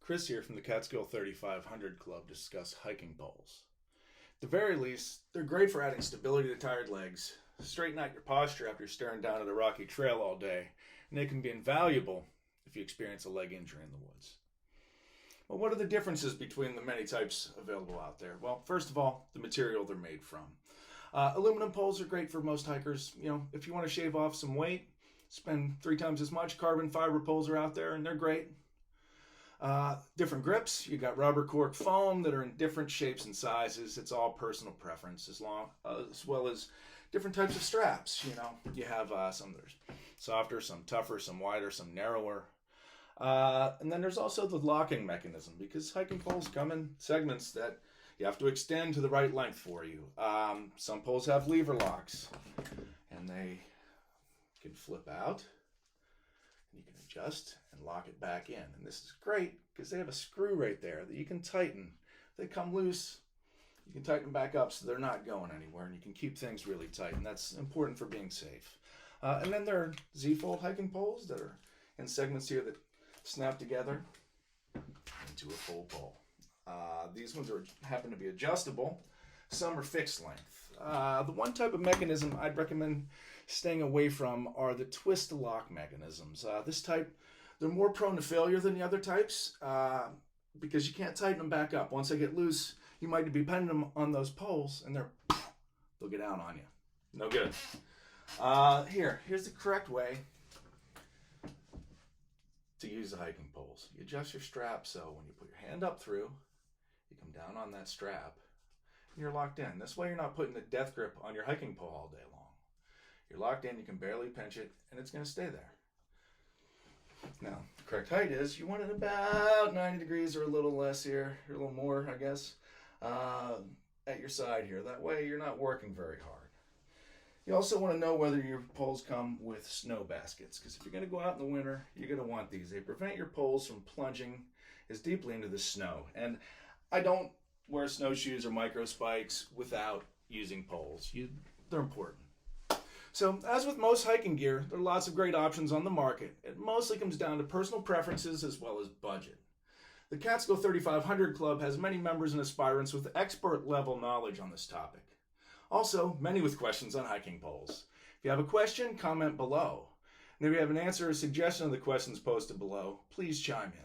Chris here from the Catskill 3500 Club to discuss hiking poles. At the very least, they're great for adding stability to tired legs, straighten out your posture after staring down at a rocky trail all day, and they can be invaluable if you experience a leg injury in the woods. Well, what are the differences between the many types available out there? Well, first of all, the material they're made from. Aluminum poles are great for most hikers. If you want to shave off some weight, spend 3 times as much. Carbon fiber poles are out there, and they're great. Different grips. You got rubber cork foam that are in different shapes and sizes. It's all personal preference, as well as different types of straps. You have some that are softer, some tougher, some wider, some narrower. And then there's also the locking mechanism, because hiking poles come in segments that you have to extend to the right length for you. Some poles have lever locks, and they can flip out. You can adjust and lock it back in. And this is great because they have a screw right there that you can tighten. If they come loose, you can tighten them back up so they're not going anywhere, and you can keep things really tight, and that's important for being safe. And then there are Z-fold hiking poles that are in segments here that snap together into a full pole. These ones happen to be adjustable. Some are fixed length. The one type of mechanism I'd recommend staying away from are the twist lock mechanisms. This type, they're more prone to failure than the other types because you can't tighten them back up. Once they get loose, you might be bending them on those poles, and they'll get down on you. No good. Here's the correct way to use the hiking poles. You adjust your strap so when you put your hand up through, you come down on that strap, and you're locked in. This way you're not putting the death grip on your hiking pole all day long. You're locked in, you can barely pinch it, and it's going to stay there. Now, the correct height is, you want it about 90 degrees or a little less here, or a little more, I guess, at your side here. That way you're not working very hard. You also want to know whether your poles come with snow baskets, because if you're going to go out in the winter, you're going to want these. They prevent your poles from plunging as deeply into the snow. And I don't wear snowshoes or micro spikes without using poles. They're important. So, as with most hiking gear, there are lots of great options on the market. It mostly comes down to personal preferences as well as budget. The Catskill 3500 Club has many members and aspirants with expert level knowledge on this topic. Also, many with questions on hiking poles. If you have a question, comment below. And if you have an answer or suggestion of the questions posted below, please chime in.